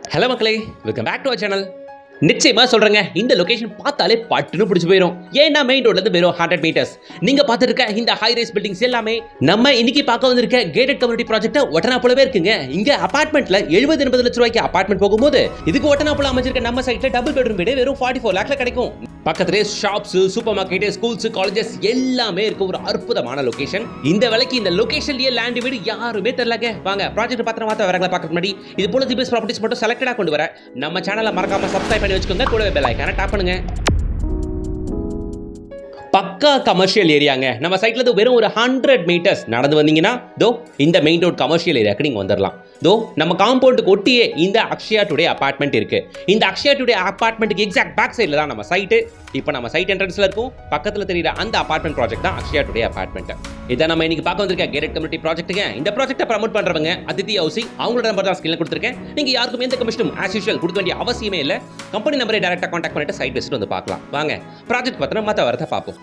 Hello மக்களே, welcome back to our channel. நிச்சயமா சொல்றேங்க, இந்த லொகேஷன் பார்த்தாலே பட்டுன்னு பிடிச்சி போயிடும். ஏன்னா மெயின் ரோட்ல இருந்து வெறும் 100 மீட்டர்ஸ். நீங்க பார்த்துருக்க இந்த ஹை ரைஸ் பில்டிங்ஸ் எல்லாமே நம்ம இன்னைக்கு பார்க்க வந்திருக்க கேட்டட் கம்யூனிட்டி ப்ராஜெக்ட் ஒட்டனாப்புலவே இருக்குங்க. இங்க அபார்ட்மெண்ட்ல 70-80 லட்சம் ரூபாய்க்கு அபார்ட்மெண்ட் போகும்போது இதுக்கு ஒட்டனாப்புல அமைஞ்சிருக்க நம்ம சைட்ல டபுள் பெட்ரூம் வீடு வெறும் 44 lakhல கிடைக்கும். பக்கத்திலே shops, super market, schools, colleges எல்லாமே இருக்க ஒரு அற்புதமான லொகேஷன். இந்த விலைக்கு இந்த லொகேஷன்லயே லேண்ட் வீடு யாருமே தெரியலங்க. வாங்க ப்ராஜெக்ட் பத்திரமா வரங்கள பார்க்க முன்னாடி இது போல ஜிபிஎஸ் ப்ராப்பர்ட்டிஸ் மட்டும் செலக்டடா கொண்டு வர நம்ம சேனலை மறக்காம சப்ஸ்கிரைப் பண்ணி வச்சுக்கோங்க. கூடவே பெல் ஐகானை டாப் பண்ணுங்க. பக்கா கமர்ஷியல் ஏரியாங்க. நம்ம சைட்ல இருந்து வெறும் ஒரு 100 மீட்டர்ஸ் நடந்து வந்தீங்கன்னா தோ இந்த மெயின் ரோட் கமர்ஷியல் ஏரியாக்கு நீங்க வந்துடலாம். தோ நம்ம காம்பவுண்டுக்கு ஒட்டியே இந்த அக்ஷயா டுடே அபார்ட்மெண்ட் இருக்கு. இந்த அக்ஷயா டுடே அபார்ட்மெண்ட்டுக்கு எக்ஸாக்ட் பேக் சைடில் தான் நம்ம சைட்டு. இப்போ நம்ம சைட் என்ட்ரன்ஸ்ல இருக்கும். பக்கத்தில் தெரியுற அந்த அபார்ட்மெண்ட் ப்ராஜெக்ட் தான் அக்ஷயா டுடே அபார்ட்மெண்ட். இதை நம்ம இன்னைக்கு பார்க்க வந்திருக்க கேட்டட் கம்யூனிட்டி ப்ராஜெக்ட்டுங்க. இந்த ப்ராஜெக்ட்டை ப்ரமோட் பண்றவங்க அதித்தி ஹவுசிங். அவங்களோட நம்பர் தான் ஸ்கிரீன்ல கொடுத்துருக்கேன். நீங்க யாருக்கும் எந்த கமிஷனும் ஆஸ் யூஷுவல் கொடுக்க வேண்டிய அவசியமே இல்லை. கம்பெனி நம்பரை டைரக்டா கான்டாக்ட் பண்ணிட்டு சைட் விசிட் வந்து பார்க்கலாம். வாங்க ப்ராஜெக்ட் பத்திரம் மற்ற வரத்தை பார்ப்போம்.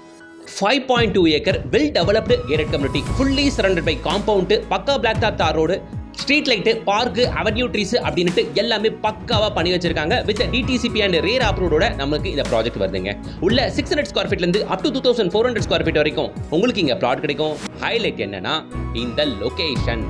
5.2 acre well developed gated community, fully surrounded by compound, பக்கா black top tar road, street light, park, avenue trees அப்படின்ட்டு எல்லாமே பக்காவா பண்ணி வச்சிருக்காங்க. வித் டிடிசிபி அண்ட் ரேர் அப்ரூவோட நமக்கு இந்த ப்ராஜெக்ட் வருதுங்க. உள்ள 600 ஸ்கொயர் ஃபீட்ல இருந்து அப் டு 2400 ஸ்கொயர் ஃபீட் வரைக்கும் உங்களுக்கு இங்க பிளாட் கிடைக்கும். ஹைலைட் என்னன்னா இந்த லொகேஷன்.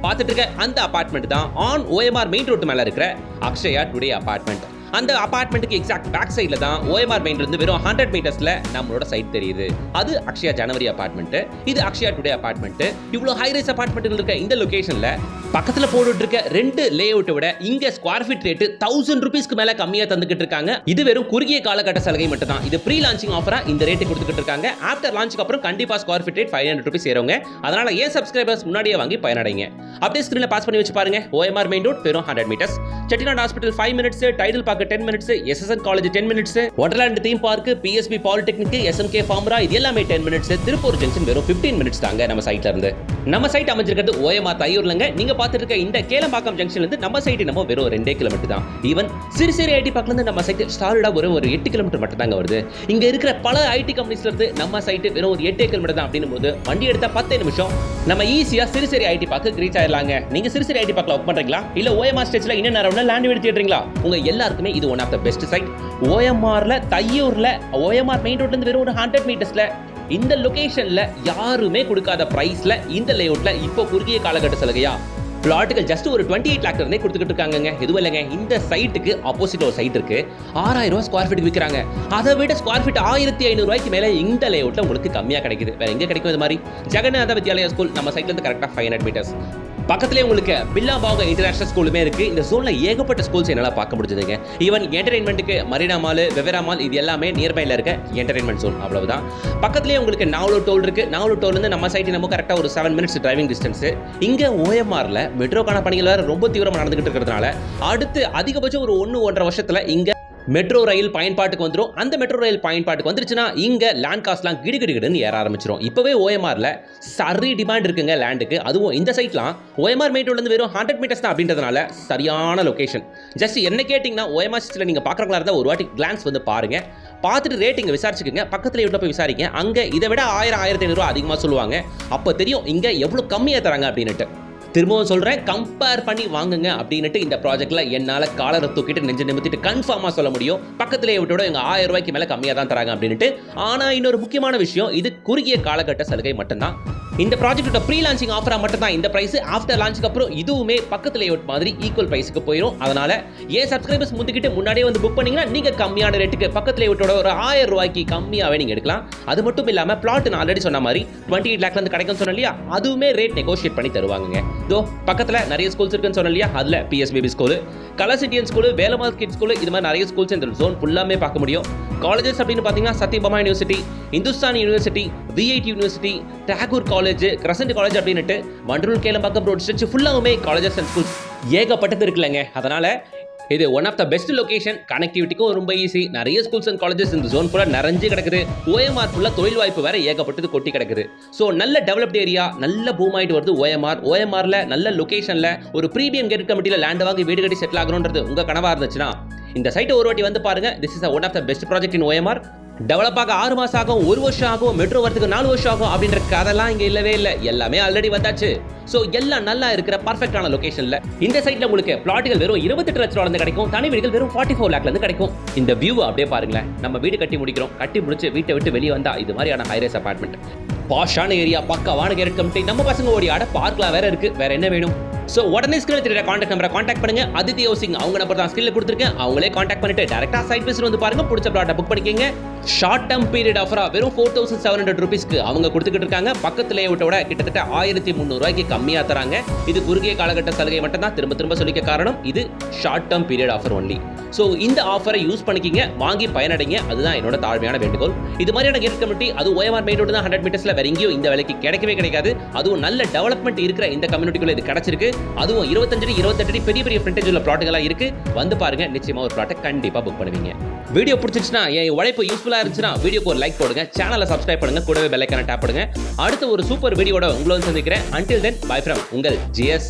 பார்த்துட்டு இருக்க அந்த அபார்ட்மெண்ட் தான் ஆன் OMR மெயின் ரோட் மேல இருக்கிற அக்ஷயா டுடே அபார்ட்மெண்ட். அந்த அபார்ட்மெண்ட்டுக்கு எக்ஸாக்ட் பேக் சைடில் தான் OMR மெயின் இருந்து வெறும் 100 மீட்டர்ஸ்ல நம்மளோட சைட் தெரியுது. அது அக்ஷயா ஜனவரி அபார்ட்மெண்ட், இது அக்ஷயா டுடே அபார்ட்மெண்ட். இவ்வளோ ஹை ரைஸ் அபார்ட்மெண்ட் இருக்க இந்த லொகேஷன்ல பக்கத்துல போட்டுட்டு இருக்க 2 லே அவுட்டை விட இங்க ஸ்கொயர் ஃபீட் ரேட் 1000 ரூபீஸ்க்கு மேல கம்மியா தந்துகிட்டு இருக்காங்க. இது வெறும் குறுகிய காலகட்ட சலுகை மட்டும் தான். இது ப்ரீ லான்ச்சிங் ஆஃபரா இந்த ரேட்டு கொடுத்துட்டு இருக்காங்க. ஆஃப்டர் லான்ச்சுக்கு அப்புறம் கண்டிப்பா ஸ்கொயர் ஃபீட் ரேட் 500 ரூபீஸ் ஏறுங்க. அதனால ஏன் சப்ஸ்கிரைபர்ஸ் முன்னாடியே வாங்கி பயனடைங்க. அப்படியே ஸ்கிரீன்ல பாஸ் பண்ணி வச்சு பாருங்க. OMR மெயின் ரோட் வெறும் 100 metres, Chettinad hospital 5 minutes, Tidel park 10 minutes, SSN college 10 minutes, Wonderland theme park, PSB polytechnic, SMK ஃபார்மரா இது எல்லாமே 10 மினிட்ஸ். திருப்பூர் ஜங்ஷன் வெறும் 15 மினிட்ஸ் தாங்க நம்ம சைட்ல இருந்து. நம்ம சைட் அமைஞ்சிருக்கிறது OMR தையூர்லங்க. நீங்க பார்த்துட்டு இருக்க இந்த கேளம்பாக்கம் ஜங்ஷன்ல இருந்து நம்ம சைட் நம்ம வெறும் 2 கிலோமீட்டர் தான். ஈவன் சிறுசேரி ஐடி பார்க்ல இருந்து நம்ம சைட் ஸ்டார்டா ஒரு 8 கிலோமீட்டர் மட்டும் தாங்க வருது. இங்க இருக்கிற பல ஐடி கம்பெனிஸ்ல இருந்து நம்ம சைட் வெறும் ஒரு 8 கிலோமீட்டர் தான். அப்படினும் போது வண்டி எடுத்தா 10 நிமிஷம் நம்ம ஈஸியா சிறுசேரி ஐடி பார்க்க ரீச் ஆயிடலாங்க. நீங்க சிறுசேரி ஐடி பார்க்ல ஒர்க் பண்றீங்களா, இல்ல OMR ஸ்டேஜ்ல இன்னும் நேரம்னா லேண்ட் வீடு தேடுறீங்களா, உங்க எல்லாருக்குமே இது one of the best site. OMRல தையூர்ல OMR மெயின் ரோட்ல இருந்து வெறும் ஒரு 100 மீட்டர்ஸ்ல இந்த லொகேஷன்ல யாருமே கொடுக்காத பிரைஸ்ல இந்த லேஅவுட்ல இப்போ குறுகிய காலகட்ட சலுகையா பிளாட்டுகள் ஜஸ்ட் ஒரு 28 lakh இருந்தே கொடுத்துக்கிட்டு இருக்காங்க. எதுவும் இல்லைங்க, இந்த சைட்டுக்கு ஆப்போசிட் ஒரு சைட் இருக்கு, 6000 ரூபாய் ஸ்கொயர் ஃபீட் விற்கிறாங்க. அதை விட ஸ்கொயர் ஃபீட் 1500 ரூபாய்க்கு மேலே இந்த லேஅவுட்ல உங்களுக்கு கம்மியாக கிடைக்குது. வேற எங்க கிடைக்கும் இது மாதிரி? ஜெகநாத வித்யாலயா ஸ்கூல் நம்ம சைட்ல இருந்து கரெக்டாக 500 மீட்டர்ஸ். பக்கத்துலேயே உங்களுக்கு பில்லாபாக இன்டர்நேஷனல் ஸ்கூலுமே இருக்கு. இந்த ஜோன்ல ஏகப்பட்ட ஸ்கூல்ஸ் என்னால் பார்க்க முடிஞ்சதுங்க. ஈவன் என்டர்டைன்மெண்ட்டுக்கு மரீனா மால், வெவரா மால் இது எல்லாமே நியர்பைல இருக்க என்டர்டைன்மெண்ட் ஜோன். அவ்வளவுதான். பக்கத்துலேயே உங்களுக்கு நாவலூர் டோல் இருக்கு. நாவலூர் டோல் இருந்து நம்ம சைட் நம்ம கரெக்டாக ஒரு 7 மினிட்ஸ் டிரைவிங் டிஸ்டன்ஸ். இங்க OMRல மெட்ரோக்கான பணிகள் வேற ரொம்ப தீவிரமாக நடந்துகிட்டு இருக்கிறதுனால அடுத்து அதிகபட்சம் ஒரு 1-1.5 வருஷத்துல இங்க மெட்ரோ ரயில் பயன்பாட்டுக்கு வந்துடும். அந்த மெட்ரோ ரயில் பயன்பாட்டுக்கு வந்துருச்சுன்னா இங்க லேண்ட் காஸ்ட்லாம் கிடுகிடுன்னு ஏற ஆரம்பிச்சிடும். இப்பவே OMRல சரி டிமாண்ட் இருக்குங்க லேண்டுக்கு. அதுவும் இந்த சைட்லாம் OMR மெயின் ரோட்ல இருந்து வெறும் 100 மீட்டர்ஸ் தான் அப்படின்றதுனால சரியான லொகேஷன். ஜஸ்ட் என்ன கேட்டிங்கன்னா OMR சிஸ்டத்தில் நீங்க பார்க்குறவங்களா இருந்தால் ஒரு வாட்டி கிளான்ஸ் வந்து பாருங்க. பார்த்துட்டு ரேட்டிங் விசாரிச்சுக்கோங்க. பக்கத்தில் எவ்வளோ போய் விசாரிங்க. அங்கே இதை விட 1000-1500 ரூபா அதிகமாக சொல்லுவாங்க. அப்போ தெரியும் இங்கே எவ்வளோ கம்மியாக தராங்க அப்படின்னுட்டு. திரும்பவும் சொல்றேன், கம்பேர் பண்ணி வாங்குங்க அப்படின்னுட்டு இந்த ப்ராஜெக்ட்ல என்னால காலரை தூக்கிட்டு நெஞ்சு நிமித்திட்டு கன்ஃபார்மா சொல்ல முடியும். பக்கத்துல விட்டோட எங்க 1000 ரூபாய்க்கு மேல கம்மியா தான் தராங்க அப்படின்னுட்டு. ஆனா இன்னொரு முக்கியமான விஷயம், இது குறுகிய காலகட்ட சலுகை மட்டும்தான். இந்த ப்ராஜெக்ட்டோட ப்ரீ லான்ச்சிங் ஆஃபரா மட்டும் தான் இந்த பிரைஸ். ஆஃப்டர் லான்ச்சுக்கு அப்புறம் இதுவுமே பக்கத்துல லேஅவுட் மாதிரி ஈக்குவல் பிரைஸ்க்கு போயிடும். அதனால ஏன் சப்ஸ்கிரைபர்ஸ் முந்திக்கிட்டு முன்னாடியே வந்து புக் பண்ணீங்கன்னா நீங்க கம்மியான ரேட்டுக்கு பக்கத்துல லேஅவுட்டோட ஒரு 1000 ரூபாய்க்கு கம்மியாவே நீங்க எடுக்கலாம். அது மட்டும் இல்லாம பிளாட் நான் ஆல்ரெடி சொன்ன மாதிரி 28 lakh இருந்து கிடைக்கும் சொன்னேன் இல்லையா, அதுவுமே ரேட் நெகோஷியேட் பண்ணி தருவாங்க. தோ பக்கத்துல நிறைய ஸ்கூல்ஸ் இருக்குன்னு சொன்னேன் இல்லையா, அதுல PSBB school, colours Indian school, Velammal kids school, இது மாதிரி நிறைய ஸ்கூல்ஸ் இந்த ஜோன் ஃபுல்லாமே பார்க்க முடியும். காலேஜஸ் அப்படின்னு பார்த்தீங்கன்னா Sathyabama university, Hindustan university, VIT university, Tagore college, crescent college அப்படின்னுட்டு வண்டலூர் கேளம்பாக்கம் ரோட் ஸ்ட்ரெச் ஃபுல்லாவுமே காலேஜஸ் அண்ட் ஸ்கூல்ஸ் ஏகப்பட்டது இருக்குல்லங்க. அதனால இது one of the best location. கனெக்டிவிட்டிக்கும் ரொம்ப ஈஸி. நிறைய ஸ்கூல்ஸ் அண்ட் காலேஜஸ் இந்த ஜோன் ஃபுல்லாக நிறைஞ்சு கிடக்குது. OMR ஃபுல்லாக தொழில் வாய்ப்பு வேற ஏகப்பட்டது கொட்டி கிடக்குது. ஸோ நல்ல டெவலப்ட் ஏரியா, நல்ல பூம் ஆகிட்டு வருது OMRல நல்ல லொகேஷனில் ஒரு ப்ரீமியம் கேட் கமிட்டியில் லேண்ட் வாங்கி வீடு கட்டி செட்டில் ஆகணுன்றது உங்கள் கனவாக இருந்துச்சுன்னா இந்த சைட்டை ஒரு வாட்டி வந்து பாருங்க. This is one of the best project in OMR. Develop ஆக 6 மாசம் ஆகும், 1 வருஷம் ஆகும், மெட்ரோ வரதுக்கு 4 வருஷம் ஆகும் அப்படின்ற கதைலாம் இங்க இல்லவே இல்லை. எல்லாமே ஆல்ரெடி வந்தாச்சு. ஸோ எல்லாம் நல்லா இருக்கிற பர்ஃபெக்டான லொகேஷன்ல இந்த சைட்ல உங்களுக்கு பிளாட்டுகள் வெறும் 28 லட்சம் ரூபாயிலிருந்து கிடைக்கும், தனி வீடுகள் வெறும் 44 லேக்ல இருந்து கிடைக்கும். இந்த வியூ அப்படியே பாருங்களேன். நம்ம வீடு கட்டி முடிக்கிறோம், கட்டி முடிச்சு வீட்டை விட்டு வெளியே வந்தா இது மாதிரியான ஹைரேஸ் அபார்ட்மெண்ட், பாஷான ஏரியா, பக்காவான கேரட் கமிட்டி, நம்ம பசங்க ஓடி ஆட பார்க்லாம் வேற இருக்கு. வேற என்ன வேணும்? ஸோ உடனே ஸ்கிரீன்ல தெரியற கான்டாக்ட் நம்பரை கான்டாக்ட் பண்ணுங்க. அதித்தி ஹவுசிங் அவங்க நம்பர் தான் ஸ்கிரீன்ல கொடுத்துருக்கேன். அவங்களே கான்டாக்ட் பண்ணிட்டு டேரக்டா சைட் விசிட் வந்து பாருங்க. பிடிச்ச பிளாட்டை புக் பண்ணிக்கங்க. ஷார்ட் டேர்ம் பீரியட் ஆஃபரா வெறும் 4700 ரூபீஸ்க்கு அவங்க கொடுத்துக்கிட்டு இருக்காங்க. பக்கத்துல விட கிட்டத்தட்ட 1300 ரூபாய்க்கு கம்மியா தராங்க. இது குறுகிய காலகட்ட சலுகை மட்டும் தான். திரும்ப சொல்லிக்க காரணம் இது short term period offer only. So இந்த ஆஃபரை யூஸ் பண்ணிக்கிங்க, வாங்கி பயனடைங்க. அதுதான் என்னோட தாழ்மையான வேண்டுகோள். இது மாதிரியான கேட் கம்யூனிட்டி அது OMR மெயின் ரோடு தான் 100 மீட்டர்ஸ்ல வேற எங்கேயும் இந்த விலைக்கு கிடைக்கவே கிடைக்காது. அதுவும் நல்ல டெவலப்மெண்ட் இருக்கிற இந்த கம்யூனிட்டிக்குள்ள இது கிடைச்சிருக்கு. அதுவும் 25-28 பெரிய ஃப்ரண்டேஜ் உள்ள பிளாட்டுகளா இருக்கு. வந்து பாருங்க, நிச்சயமா ஒரு பிளாட்டை கண்டிப்பா புக் பண்ணுவீங்க. வீடியோ பிடிச்சிருச்சுன்னா, என் உழைப்பு யூஸ்ஃபுல்லா இருந்துச்சுன்னா வீடியோக்கு ஒரு லைக் போடுங்க, சேனலை சப்ஸ்கிரைப் பண்ணுங்க, கூடவே பெல் ஐகானை டேப் பண்ணுங்க. அடுத்த ஒரு சூப்பர் வீடியோட உங்களை சந்திக்கிறேன். Until then, bye from உங்கள் GS.